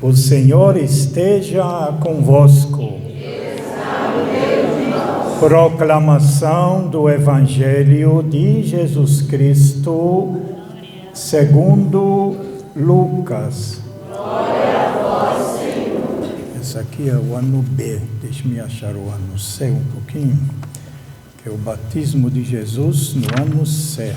O Senhor esteja convosco. Proclamação do Evangelho de Jesus Cristo, segundo Lucas. Glória a vós, Senhor. Esse aqui é o ano B. Deixe-me achar o ano C um pouquinho, que é o batismo de Jesus no ano C.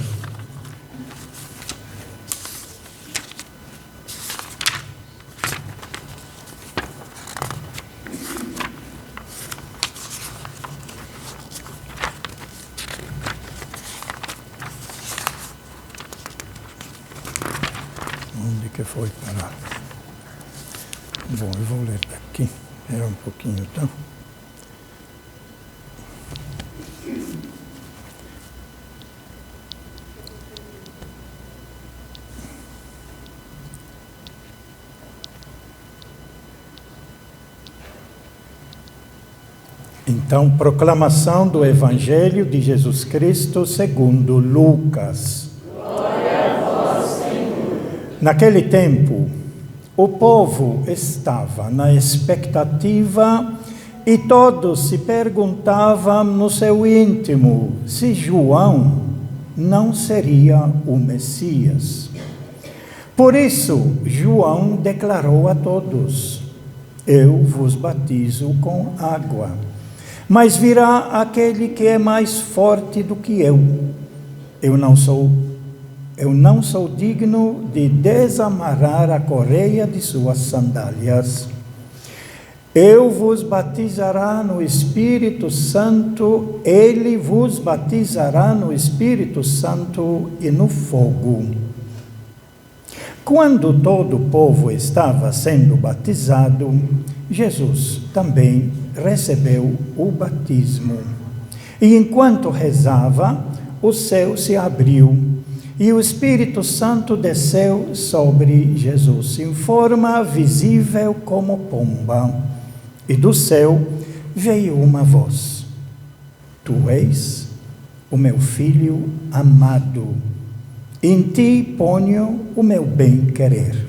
Onde que foi parar? Bom, eu vou ler daqui. Espera um pouquinho, tá? Então, proclamação do Evangelho de Jesus Cristo segundo Lucas. Naquele tempo, o povo estava na expectativa e todos se perguntavam no seu íntimo se João não seria o Messias. Por isso, João declarou a todos: eu vos batizo com água, mas virá aquele que é mais forte do que eu. Eu não sou digno de desamarrar a correia de suas sandálias. Eu vos batizará no Espírito Santo, ele vos batizará no Espírito Santo e no fogo. Quando todo o povo estava sendo batizado, Jesus também recebeu o batismo. E enquanto rezava, o céu se abriu e o Espírito Santo desceu sobre Jesus, em forma visível como pomba. E do céu veio uma voz: Tu és o meu Filho amado, em ti ponho o meu bem-querer.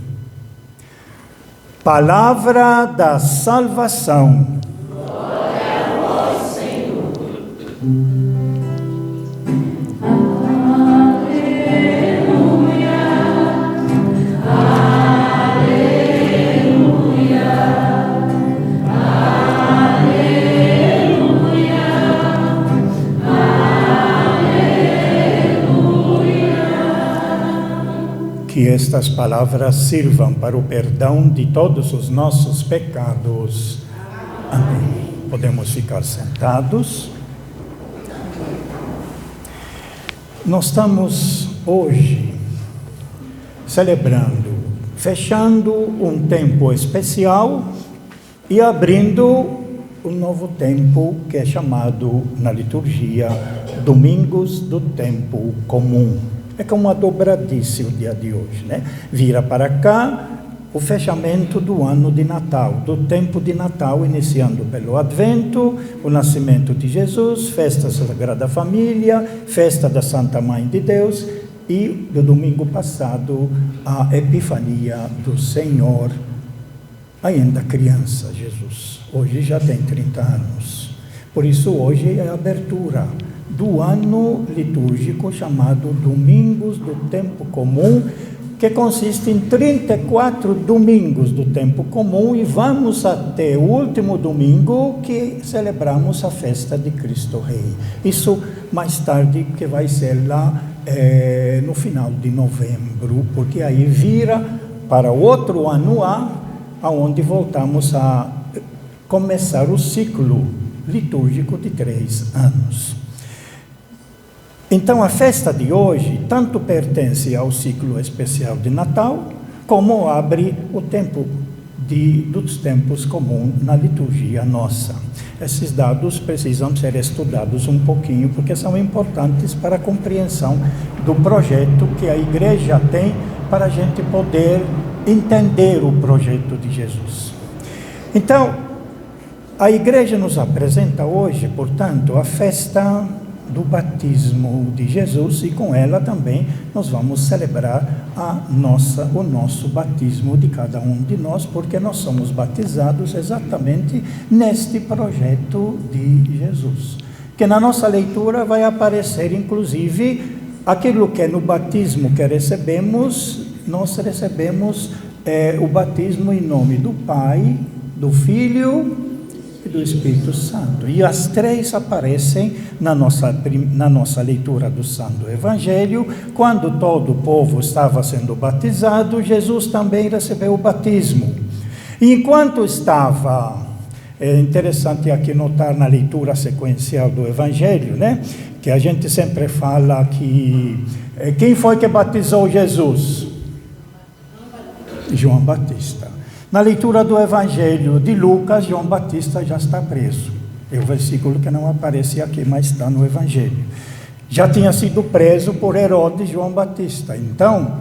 Palavra da salvação. Glória a vós, Senhor. Que estas palavras sirvam para o perdão de todos os nossos pecados. Amém. Podemos ficar sentados. Nós estamos hoje celebrando, fechando um tempo especial e abrindo um novo tempo que é chamado na liturgia Domingos do Tempo Comum. É como uma dobradiça o dia de hoje, né? Vira para cá o fechamento do ano de Natal, do tempo de Natal, iniciando pelo Advento, o nascimento de Jesus, festa da Sagrada Família, festa da Santa Mãe de Deus e, do domingo passado, a Epifania do Senhor, ainda criança, Jesus. Hoje já tem 30 anos. Por isso, hoje é a abertura do ano litúrgico chamado Domingos do Tempo Comum, que consiste em 34 domingos do tempo comum, e vamos até o último domingo que celebramos a festa de Cristo Rei. Isso mais tarde, que vai ser lá no final de novembro, porque aí vira para o outro ano A, onde voltamos a começar o ciclo litúrgico de 3 anos. Então, a festa de hoje tanto pertence ao ciclo especial de Natal, como abre o tempo dos tempos comuns na liturgia nossa. Esses dados precisam ser estudados um pouquinho, porque são importantes para a compreensão do projeto que a Igreja tem para a gente poder entender o projeto de Jesus. Então, a Igreja nos apresenta hoje, portanto, a festa do batismo de Jesus, e com ela também nós vamos celebrar o nosso batismo de cada um de nós, porque nós somos batizados exatamente neste projeto de Jesus. Que na nossa leitura vai aparecer, inclusive, aquilo que no batismo que recebemos, nós recebemos o batismo em nome do Pai, do Filho e do Espírito Santo. E as três aparecem na nossa leitura do Santo Evangelho. Quando todo o povo estava sendo batizado, Jesus também recebeu o batismo. E enquanto estava, é interessante aqui notar na leitura sequencial do Evangelho, né, que a gente sempre fala que quem foi que batizou Jesus? João Batista. Na leitura do Evangelho de Lucas, João Batista já está preso. É o versículo que não aparece aqui, mas está no Evangelho. Já tinha sido preso por Herodes João Batista. Então,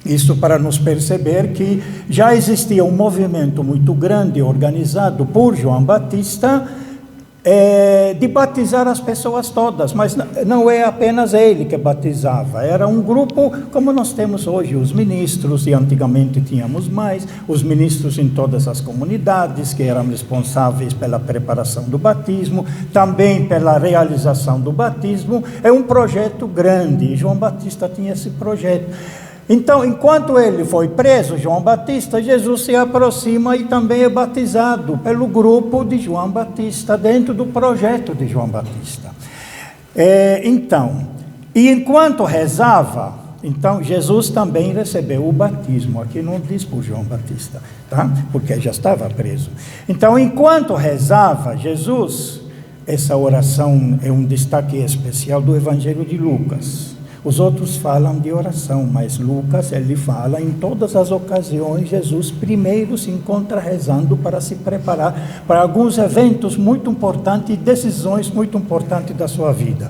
isso para nos perceber que já existia um movimento muito grande organizado por João Batista de batizar as pessoas todas, mas não é apenas ele que batizava, era um grupo como nós temos hoje, os ministros, e antigamente tínhamos mais, os ministros em todas as comunidades que eram responsáveis pela preparação do batismo, também pela realização do batismo. É um projeto grande, e João Batista tinha esse projeto. Então, enquanto ele foi preso, João Batista, Jesus se aproxima e também é batizado pelo grupo de João Batista, dentro do projeto de João Batista. E enquanto rezava, então Jesus também recebeu o batismo. Aqui não diz por João Batista, tá? Porque já estava preso. Então, enquanto rezava, Jesus, essa oração é um destaque especial do Evangelho de Lucas. Os outros falam de oração, mas Lucas, ele fala em todas as ocasiões, Jesus primeiro se encontra rezando para se preparar para alguns eventos muito importantes e decisões muito importantes da sua vida.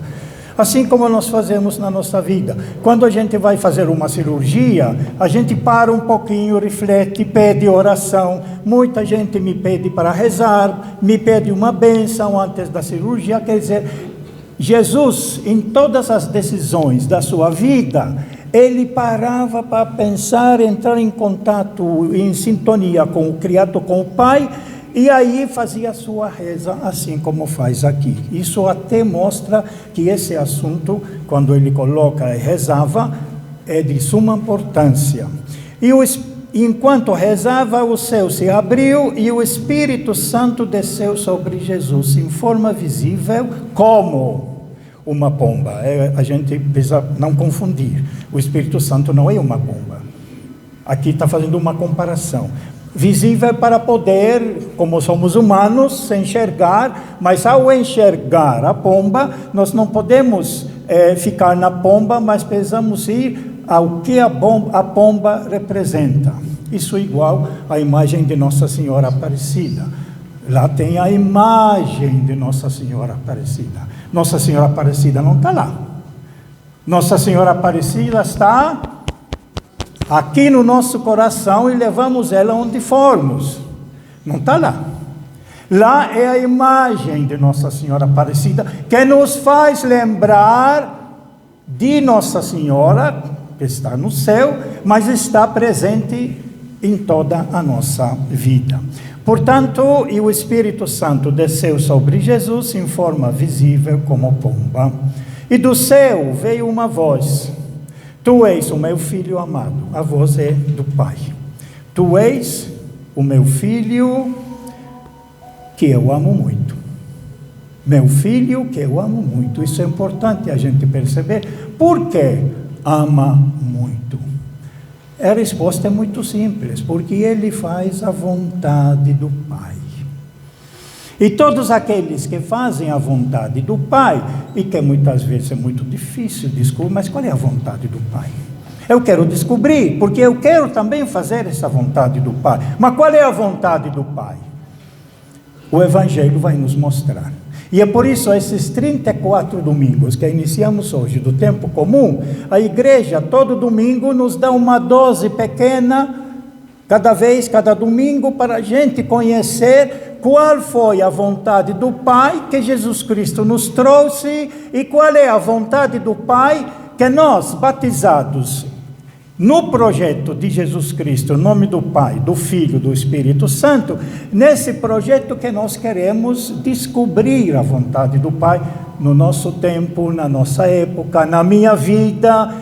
Assim como nós fazemos na nossa vida. Quando a gente vai fazer uma cirurgia, a gente para um pouquinho, reflete, pede oração. Muita gente me pede para rezar, me pede uma bênção antes da cirurgia, quer dizer, Jesus, em todas as decisões da sua vida, ele parava para pensar, entrar em contato, em sintonia com o Criador, com o Pai, e aí fazia a sua reza, assim como faz aqui. Isso até mostra que esse assunto, quando ele coloca e rezava, é de suma importância. Enquanto rezava, o céu se abriu e o Espírito Santo desceu sobre Jesus em forma visível, como uma pomba. A gente precisa não confundir. O Espírito Santo não é uma pomba. Aqui está fazendo uma comparação. Visível para poder, como somos humanos, se enxergar, mas ao enxergar a pomba, nós não podemos ficar na pomba, mas precisamos ir ao que a pomba representa. Isso é igual à imagem de Nossa Senhora Aparecida. Lá tem a imagem de Nossa Senhora Aparecida. Nossa Senhora Aparecida não está lá. Nossa Senhora Aparecida está aqui no nosso coração e levamos ela onde formos. Não está lá. Lá é a imagem de Nossa Senhora Aparecida que nos faz lembrar de Nossa Senhora, que está no céu, mas está presente em toda a nossa vida. Portanto, e o Espírito Santo desceu sobre Jesus em forma visível como pomba. E do céu veio uma voz: Tu és o meu filho amado. A voz é do Pai. Tu és o meu filho que eu amo muito. Meu filho que eu amo muito. Isso é importante a gente perceber. Por que ama muito? A resposta é muito simples, porque ele faz a vontade do Pai. E todos aqueles que fazem a vontade do Pai, e que muitas vezes é muito difícil descobrir, mas qual é a vontade do Pai? Eu quero descobrir, porque eu quero também fazer essa vontade do Pai. Mas qual é a vontade do Pai? O Evangelho vai nos mostrar. E é por isso, esses 34 domingos que iniciamos hoje do tempo comum, a igreja todo domingo nos dá uma dose pequena, cada domingo, para a gente conhecer qual foi a vontade do Pai que Jesus Cristo nos trouxe e qual é a vontade do Pai que nós, batizados no projeto de Jesus Cristo, em nome do Pai, do Filho, do Espírito Santo, nesse projeto que nós queremos descobrir a vontade do Pai no nosso tempo, na nossa época, na minha vida,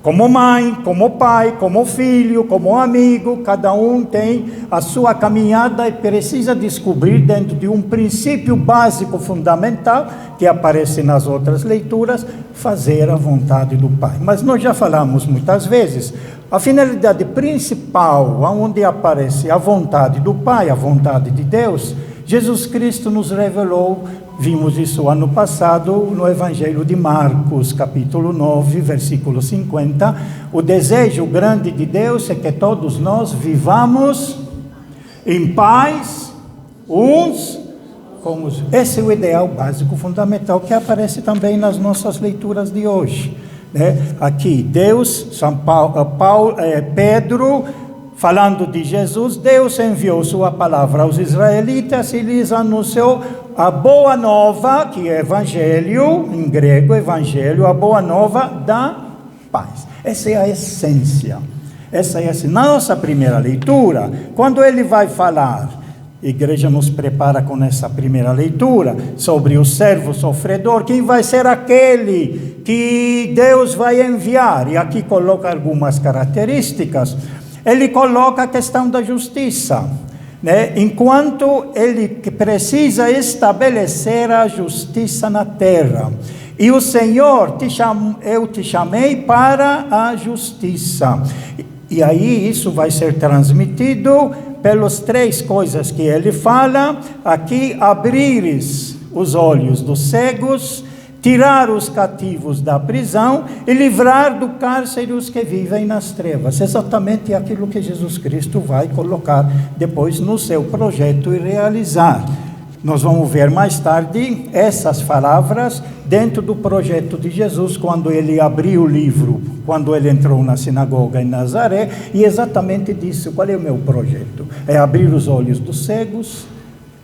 como mãe, como pai, como filho, como amigo. Cada um tem a sua caminhada e precisa descobrir dentro de um princípio básico, fundamental, que aparece nas outras leituras, fazer a vontade do Pai. Mas nós já falamos muitas vezes, a finalidade principal, onde aparece a vontade do Pai, a vontade de Deus, Jesus Cristo nos revelou. Vimos isso ano passado no Evangelho de Marcos, capítulo 9, versículo 50. O desejo grande de Deus é que todos nós vivamos em paz uns com os outros. Esse é o ideal básico, fundamental, que aparece também nas nossas leituras de hoje, né? Aqui, Deus, Pedro, falando de Jesus, Deus enviou sua palavra aos israelitas e lhes anunciou a boa nova, que é evangelho, em grego, evangelho, a boa nova da paz. Essa é a essência. Na nossa primeira leitura, quando ele vai falar, a igreja nos prepara com essa primeira leitura, sobre o servo sofredor, quem vai ser aquele que Deus vai enviar, e aqui coloca algumas características. Ele coloca a questão da justiça, né? Enquanto ele precisa estabelecer a justiça na terra. E o Senhor, eu te chamei para a justiça. E aí isso vai ser transmitido pelas três coisas que ele fala. Aqui, abrires os olhos dos cegos, tirar os cativos da prisão e livrar do cárcere os que vivem nas trevas. Exatamente aquilo que Jesus Cristo vai colocar depois no seu projeto e realizar. Nós vamos ver mais tarde essas palavras dentro do projeto de Jesus, quando ele abriu o livro, quando ele entrou na sinagoga em Nazaré, e exatamente disse: qual é o meu projeto? É abrir os olhos dos cegos,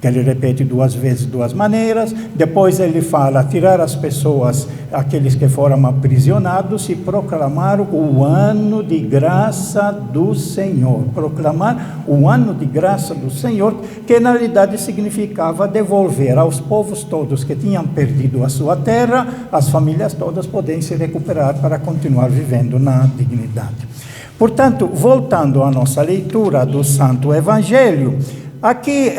que ele repete duas vezes, duas maneiras. Depois ele fala, tirar as pessoas, aqueles que foram aprisionados, e proclamar o ano de graça do Senhor. Proclamar o ano de graça do Senhor, que na realidade significava devolver aos povos todos que tinham perdido a sua terra, as famílias todas podem se recuperar para continuar vivendo na dignidade. Portanto, voltando à nossa leitura do Santo Evangelho, aqui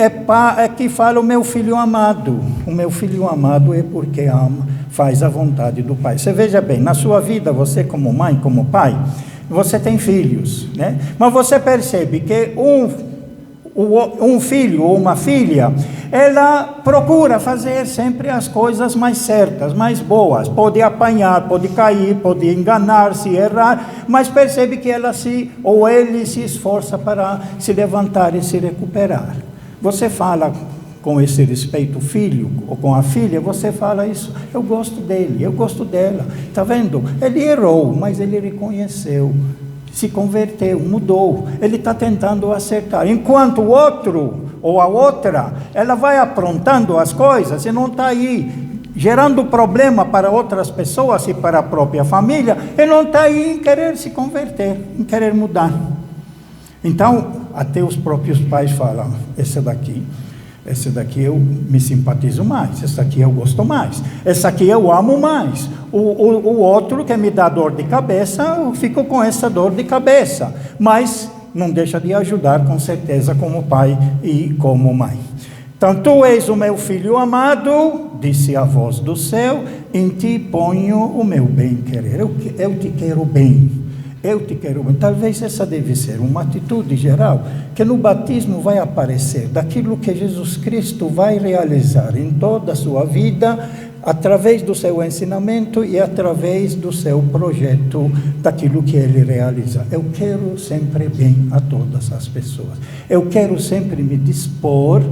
fala o meu filho amado. O meu filho amado é porque ama, faz a vontade do Pai. Você veja bem, na sua vida, você como mãe, como pai, você tem filhos, né? Mas você percebe que um filho ou uma filha, ela procura fazer sempre as coisas mais certas, mais boas. Pode apanhar, pode cair, pode enganar-se, errar, mas percebe que ele se esforça para se levantar e se recuperar. Você fala com esse respeito o filho ou com a filha, você fala isso: eu gosto dele, eu gosto dela. Está vendo? Ele errou, mas ele reconheceu, se converteu, mudou, ele está tentando acertar. Enquanto o outro ou a outra, ela vai aprontando as coisas e não está aí gerando problema para outras pessoas e para a própria família, e não está aí em querer se converter, em querer mudar. Então, até os próprios pais falam: esse daqui eu me simpatizo mais, esse aqui eu gosto mais, esse aqui eu amo mais. O outro que me dá dor de cabeça, eu fico com essa dor de cabeça, mas não deixa de ajudar, com certeza, como pai e como mãe. Então, tu és o meu filho amado, disse a voz do céu, em ti ponho o meu bem-querer. Eu te quero bem. Eu te quero bem. Talvez essa deve ser uma atitude geral, que no batismo vai aparecer daquilo que Jesus Cristo vai realizar em toda a sua vida, através do seu ensinamento e através do seu projeto, daquilo que ele realiza. Eu quero sempre bem a todas as pessoas. Eu quero sempre me dispor,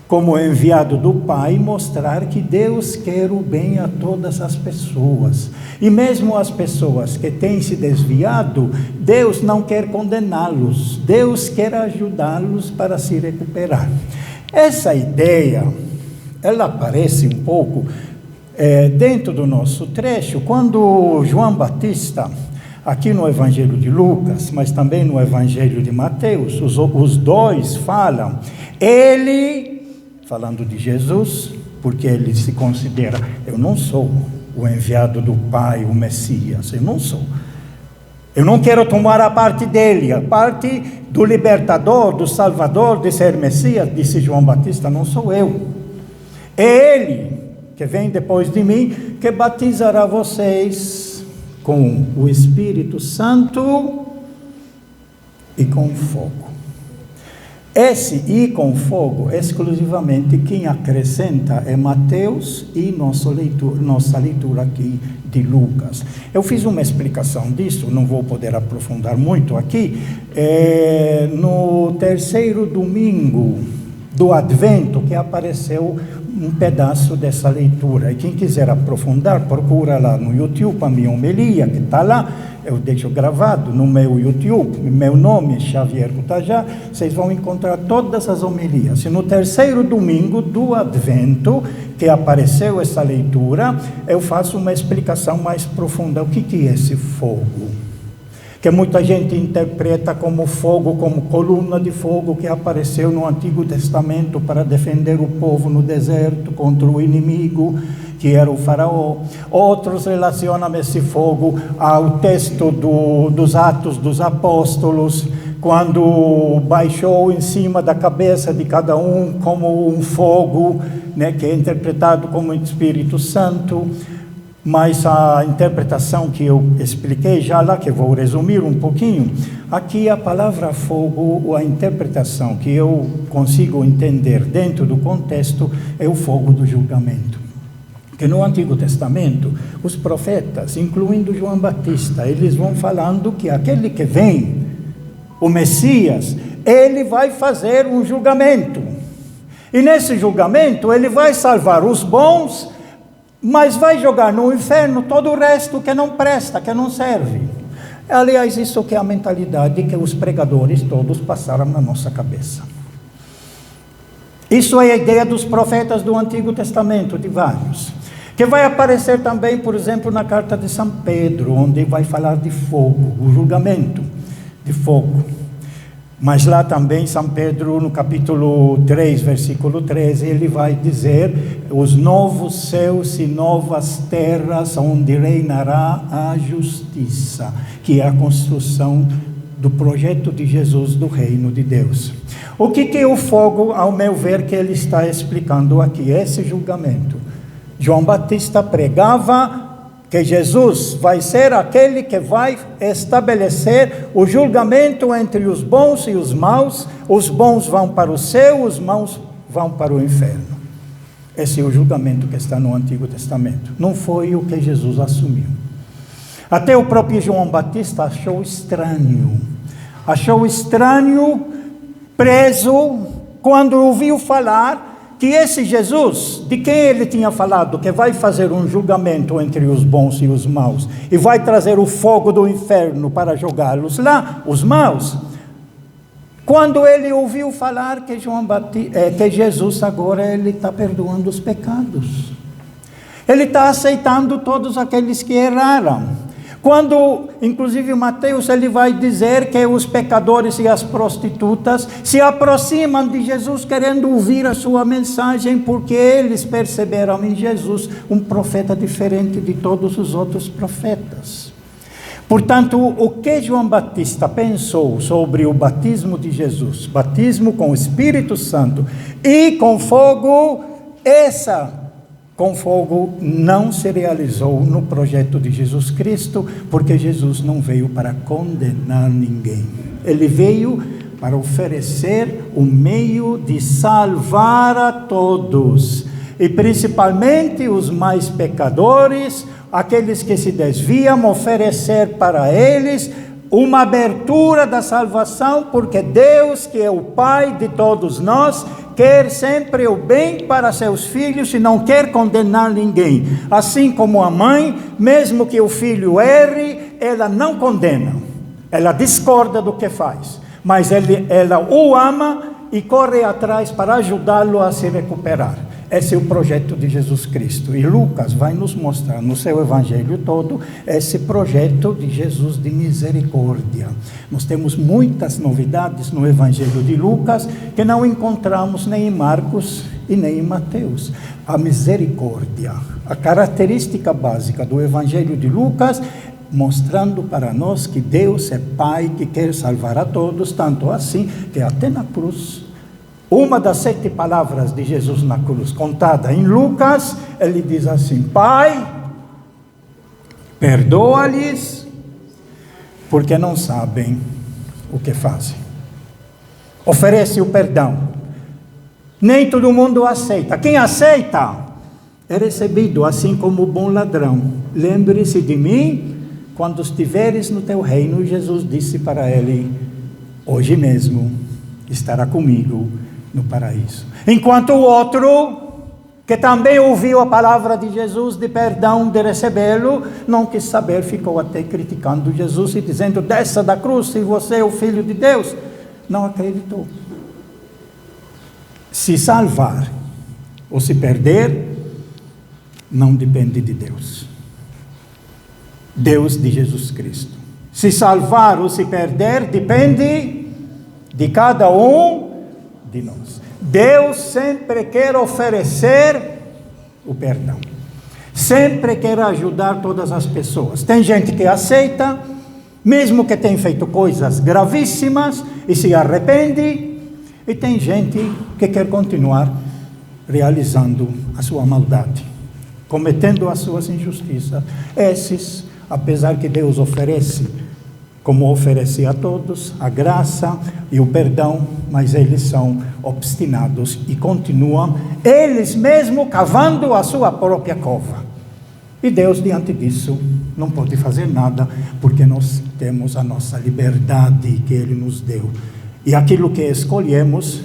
como enviado do Pai, mostrar que Deus quer o bem a todas as pessoas. E mesmo as pessoas que têm se desviado, Deus não quer condená-los. Deus quer ajudá-los para se recuperar. Essa ideia, ela aparece um pouco dentro do nosso trecho, quando João Batista, aqui no Evangelho de Lucas, mas também no Evangelho de Mateus, os dois falam, ele, falando de Jesus, porque ele se considera, eu não sou o enviado do Pai, o Messias, eu não sou. Eu não quero tomar a parte dele, a parte do libertador, do salvador, de ser Messias, disse João Batista, não sou eu. É ele que vem depois de mim, que batizará vocês com o Espírito Santo e com fogo. Esse e com fogo, exclusivamente, quem acrescenta é Mateus e nossa leitura aqui de Lucas. Eu fiz uma explicação disso, não vou poder aprofundar muito aqui. No terceiro domingo do Advento, que apareceu um pedaço dessa leitura. E quem quiser aprofundar, procura lá no YouTube a minha homilia, que está lá. Eu deixo gravado no meu YouTube, meu nome é Xavier Cutajá, vocês vão encontrar todas as homilias. E no terceiro domingo do Advento, que apareceu essa leitura, eu faço uma explicação mais profunda. O que é esse fogo? Que muita gente interpreta como fogo, como coluna de fogo que apareceu no Antigo Testamento para defender o povo no deserto contra o inimigo, que era o faraó. Outros relacionam esse fogo ao texto dos Atos dos Apóstolos, quando baixou em cima da cabeça de cada um como um fogo, né, que é interpretado como Espírito Santo. Mas a interpretação que eu expliquei já lá, que eu vou resumir um pouquinho, aqui a palavra fogo, a interpretação que eu consigo entender dentro do contexto, é o fogo do julgamento. Que no Antigo Testamento, os profetas, incluindo João Batista, eles vão falando que aquele que vem, o Messias, ele vai fazer um julgamento. E nesse julgamento, ele vai salvar os bons, mas vai jogar no inferno todo o resto que não presta, que não serve. Aliás, isso que é a mentalidade que os pregadores todos passaram na nossa cabeça. Isso é a ideia dos profetas do Antigo Testamento, de vários. Que vai aparecer também, por exemplo, na carta de São Pedro, onde vai falar de fogo, o julgamento de fogo. Mas lá também, São Pedro, no capítulo 3, versículo 13, ele vai dizer: os novos céus e novas terras, onde reinará a justiça, que é a construção do projeto de Jesus, do reino de Deus. O que é o fogo, ao meu ver, que ele está explicando aqui? Esse julgamento. João Batista pregava que Jesus vai ser aquele que vai estabelecer o julgamento entre os bons e os maus. Os bons vão para o céu, os maus vão para o inferno. Esse é o julgamento que está no Antigo Testamento. Não foi o que Jesus assumiu. Até o próprio João Batista achou estranho, preso, quando ouviu falar que esse Jesus, de quem ele tinha falado, que vai fazer um julgamento entre os bons e os maus, e vai trazer o fogo do inferno para jogá-los lá, os maus, quando ele ouviu falar que que Jesus agora ele está perdoando os pecados, ele está aceitando todos aqueles que erraram. Quando, inclusive, Mateus, ele vai dizer que os pecadores e as prostitutas se aproximam de Jesus querendo ouvir a sua mensagem, porque eles perceberam em Jesus um profeta diferente de todos os outros profetas. Portanto, o que João Batista pensou sobre o batismo de Jesus, batismo com o Espírito Santo e com fogo, com fogo não se realizou no projeto de Jesus Cristo, porque Jesus não veio para condenar ninguém. Ele veio para oferecer o meio de salvar a todos, e principalmente os mais pecadores, aqueles que se desviam, oferecer para eles uma abertura da salvação, porque Deus, que é o Pai de todos nós, quer sempre o bem para seus filhos e não quer condenar ninguém. Assim como a mãe, mesmo que o filho erre, ela não condena, ela discorda do que faz, mas ela o ama e corre atrás para ajudá-lo a se recuperar. Esse é o projeto de Jesus Cristo. E Lucas vai nos mostrar no seu evangelho todo esse projeto de Jesus de misericórdia. Nós temos muitas novidades no evangelho de Lucas que não encontramos nem em Marcos e nem em Mateus. A misericórdia, a característica básica do evangelho de Lucas, mostrando para nós que Deus é Pai que quer salvar a todos, tanto assim que até na cruz, uma das 7 palavras de Jesus na cruz, contada em Lucas, ele diz assim: Pai, perdoa-lhes, porque não sabem o que fazem. Oferece o perdão. Nem todo mundo aceita. Quem aceita é recebido, assim como o bom ladrão. Lembre-se de mim quando estiveres no teu reino. Jesus disse para ele: hoje mesmo estará comigo no paraíso. Enquanto o outro, que também ouviu a palavra de Jesus de perdão, de recebê-lo, não quis saber, ficou até criticando Jesus e dizendo: desça da cruz se você é o Filho de Deus. Não acreditou. Se salvar ou se perder, não depende de Deus. Deus de Jesus Cristo. Se salvar ou se perder, depende de cada um de nós. Deus sempre quer oferecer o perdão. Sempre quer ajudar todas as pessoas. Tem gente que aceita, mesmo que tenha feito coisas gravíssimas e se arrepende, e tem gente que quer continuar realizando a sua maldade, cometendo as suas injustiças. Esses, apesar que Deus oferece, como oferece a todos, a graça e o perdão, mas eles são obstinados e continuam, eles mesmos cavando a sua própria cova. E Deus, diante disso, não pode fazer nada, porque nós temos a nossa liberdade que Ele nos deu. E aquilo que escolhemos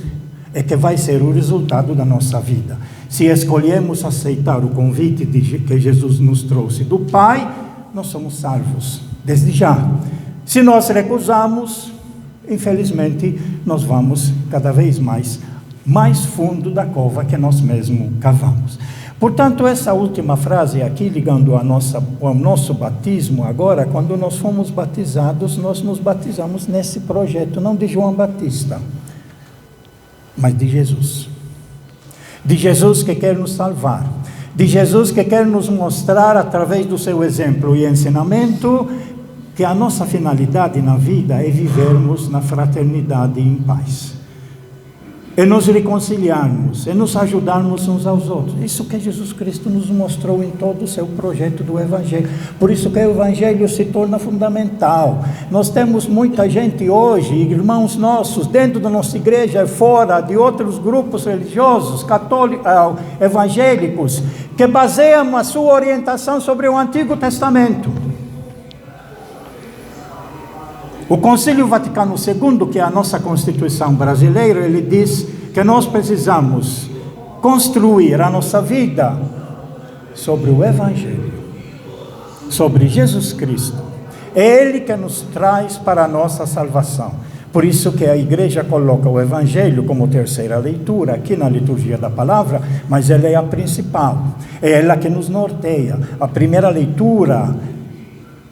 é que vai ser o resultado da nossa vida. Se escolhemos aceitar o convite que Jesus nos trouxe do Pai, nós somos salvos, desde já. Se nós recusamos, infelizmente, nós vamos cada vez mais fundo da cova que nós mesmos cavamos. Portanto, essa última frase aqui, ligando ao nosso batismo agora, quando nós fomos batizados, nós nos batizamos nesse projeto, não de João Batista, mas de Jesus. De Jesus que quer nos salvar, de Jesus que quer nos mostrar, através do seu exemplo e ensinamento, que a nossa finalidade na vida é vivermos na fraternidade e em paz. É nos reconciliarmos, é nos ajudarmos uns aos outros. Isso que Jesus Cristo nos mostrou em todo o seu projeto do Evangelho. Por isso que o Evangelho se torna fundamental. Nós temos muita gente hoje, irmãos nossos, dentro da nossa igreja e fora, de outros grupos religiosos, católicos, evangélicos, que baseiam a sua orientação sobre o Antigo Testamento. O Concílio Vaticano II, que é a nossa Constituição brasileira, ele diz que nós precisamos construir a nossa vida sobre o Evangelho, sobre Jesus Cristo. É Ele que nos traz para a nossa salvação. Por isso que a igreja coloca o Evangelho como terceira leitura, aqui na liturgia da palavra, mas ela é a principal. É ela que nos norteia. A primeira leitura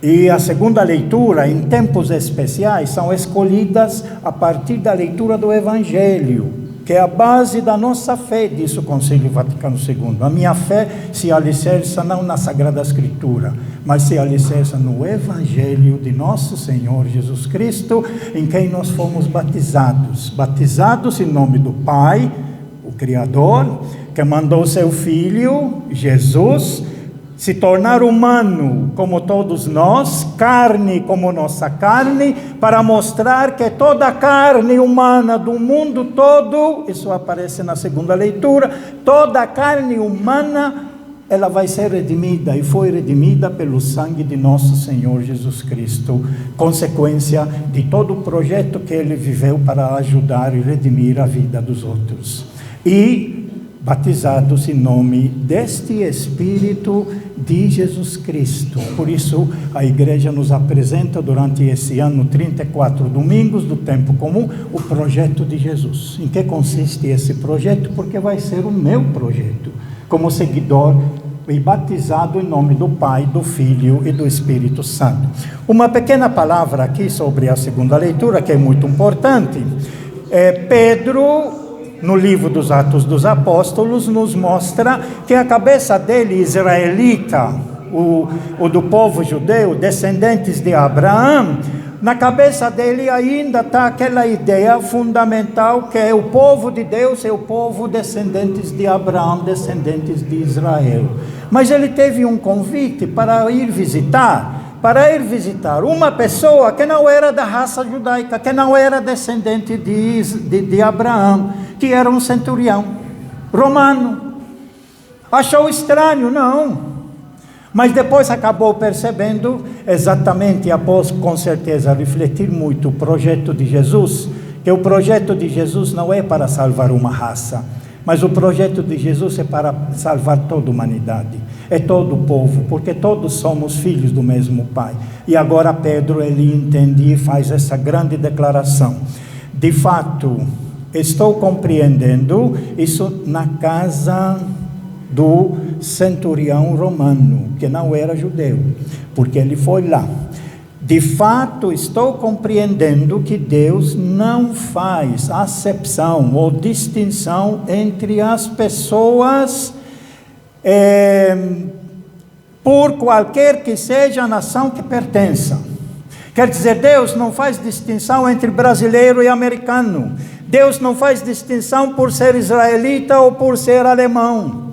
e a segunda leitura, em tempos especiais, são escolhidas a partir da leitura do Evangelho, que é a base da nossa fé, diz o Concílio Vaticano II. A minha fé se alicerça não na Sagrada Escritura, mas se alicerça no Evangelho de nosso Senhor Jesus Cristo, em quem nós fomos batizados. Batizados em nome do Pai, o Criador, que mandou seu Filho, Jesus, se tornar humano como todos nós, carne como nossa carne, para mostrar que toda a carne humana do mundo todo, isso aparece na segunda leitura, toda a carne humana, ela vai ser redimida, e foi redimida pelo sangue de nosso Senhor Jesus Cristo, consequência de todo o projeto que Ele viveu para ajudar e redimir a vida dos outros. E batizados em nome deste Espírito de Jesus Cristo. Por isso, a igreja nos apresenta durante esse ano 34 domingos do tempo comum, o projeto de Jesus. Em que consiste esse projeto? Porque vai ser o meu projeto, como seguidor e batizado em nome do Pai, do Filho e do Espírito Santo. Uma pequena palavra aqui sobre a segunda leitura, que é muito importante. Pedro, no livro dos Atos dos Apóstolos, nos mostra que a cabeça dele, israelita, o do povo judeu, descendentes de Abraão, na cabeça dele ainda está aquela ideia fundamental que é o povo de Deus, é o povo descendentes de Abraão, descendentes de Israel. Mas ele teve um convite para ir visitar uma pessoa que não era da raça judaica, que não era descendente de Abraão, que era um centurião romano. Achou estranho, não. Mas depois acabou percebendo, exatamente após, com certeza, refletir muito o projeto de Jesus, que o projeto de Jesus não é para salvar uma raça, mas o projeto de Jesus é para salvar toda a humanidade, é todo o povo, porque todos somos filhos do mesmo Pai. E agora Pedro, ele entende e faz essa grande declaração. De fato, estou compreendendo isso na casa do centurião romano, que não era judeu, porque ele foi lá. De fato, estou compreendendo que Deus não faz acepção ou distinção entre as pessoas, por qualquer que seja a nação que pertença. Quer dizer, Deus não faz distinção entre brasileiro e americano. Deus não faz distinção por ser israelita ou por ser alemão.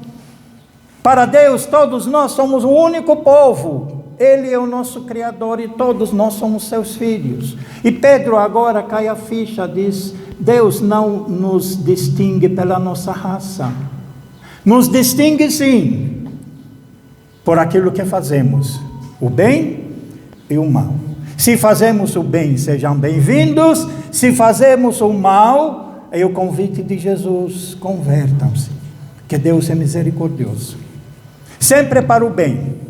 Para Deus, todos nós somos o único povo. Ele é o nosso Criador e todos nós somos seus filhos. E Pedro agora cai a ficha, diz: Deus não nos distingue pela nossa raça. Nos distingue sim, por aquilo que fazemos, o bem e o mal. Se fazemos o bem, sejam bem-vindos. Se fazemos o mal, é o convite de Jesus: convertam-se, que Deus é misericordioso. Sempre para o bem.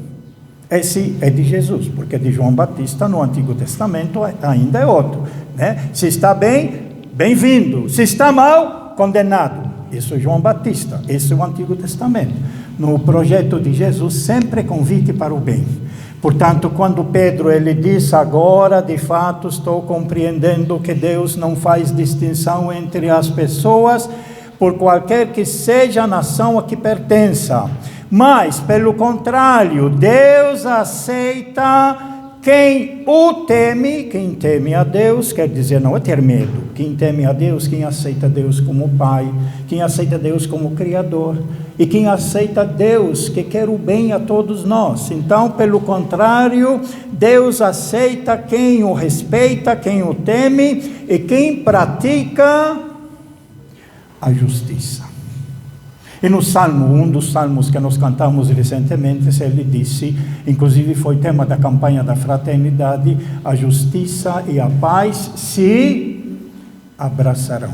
Esse é de Jesus, porque de João Batista no Antigo Testamento ainda é outro, né? Se está bem, bem-vindo. Se está mal, condenado. Isso é João Batista, esse é o Antigo Testamento. No projeto de Jesus, sempre convite para o bem. Portanto, quando Pedro ele diz agora, de fato, estou compreendendo que Deus não faz distinção entre as pessoas, por qualquer que seja a nação a que pertença. Mas, pelo contrário, Deus aceita quem o teme. Quem teme a Deus, quer dizer, não é ter medo. Quem teme a Deus, quem aceita Deus como Pai, quem aceita Deus como Criador, e quem aceita Deus que quer o bem a todos nós. Então, pelo contrário, Deus aceita quem o respeita, quem o teme e quem pratica a justiça. E no Salmo, um dos salmos que nós cantamos recentemente, ele disse, inclusive foi tema da campanha da fraternidade: a justiça e a paz se abraçarão.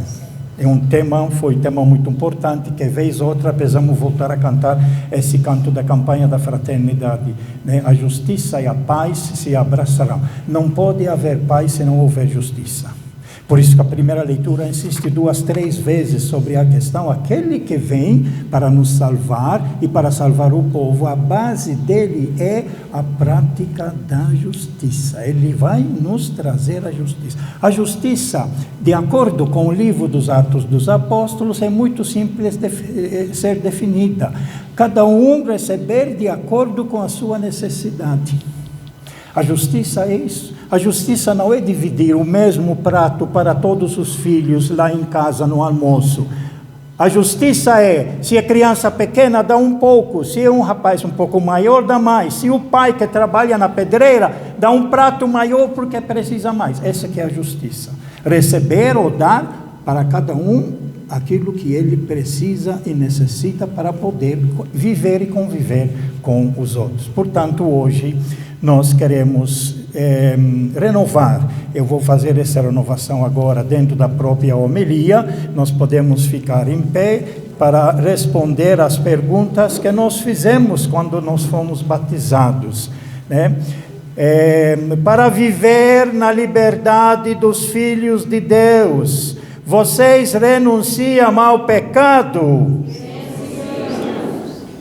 Foi um tema muito importante, que vez ou outra precisamos voltar a cantar esse canto da campanha da fraternidade, né? A justiça e a paz se abraçarão. Não pode haver paz se não houver justiça. Por isso que a primeira leitura insiste 2, 3 vezes sobre a questão: aquele que vem para nos salvar e para salvar o povo, a base dele é a prática da justiça. Ele vai nos trazer a justiça. A justiça, de acordo com o livro dos Atos dos Apóstolos, é muito simples de ser definida. Cada um receber de acordo com a sua necessidade. A justiça é isso. A justiça não é dividir o mesmo prato para todos os filhos lá em casa no almoço. A justiça é, se é criança pequena, dá um pouco. Se é um rapaz um pouco maior, dá mais. Se o pai que trabalha na pedreira, dá um prato maior porque precisa mais. Essa que é a justiça. Receber ou dar para cada um aquilo que ele precisa e necessita para poder viver e conviver com os outros. Portanto, hoje nós queremos renovar eu vou fazer essa renovação agora dentro da própria homilia. Nós podemos ficar em pé para responder às perguntas que nós fizemos quando nós fomos batizados, né? Para viver na liberdade dos filhos de Deus, vocês renunciam ao pecado?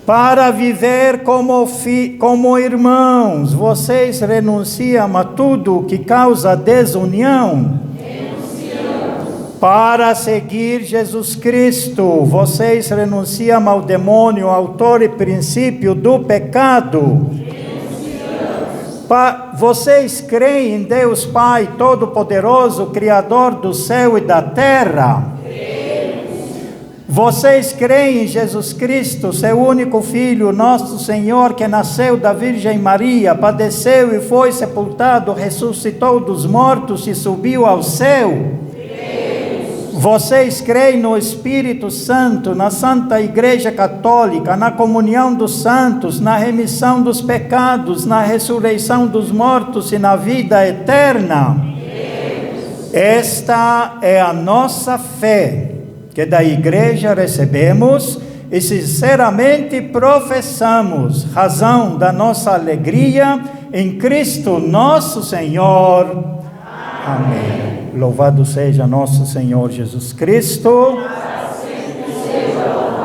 Para viver como irmãos, vocês renunciam a tudo que causa desunião? Renunciamos. Para seguir Jesus Cristo, vocês renunciam ao demônio, autor e princípio do pecado? Vocês creem em Deus Pai Todo-Poderoso, Criador do céu e da terra? Cremos. Vocês creem em Jesus Cristo, seu único Filho, nosso Senhor, que nasceu da Virgem Maria, padeceu e foi sepultado, ressuscitou dos mortos e subiu ao céu? Vocês creem no Espírito Santo, na Santa Igreja Católica, na comunhão dos santos, na remissão dos pecados, na ressurreição dos mortos e na vida eterna? Esta é a nossa fé, que da Igreja recebemos e sinceramente professamos, razão da nossa alegria em Cristo nosso Senhor. Amém. Louvado seja nosso Senhor Jesus Cristo.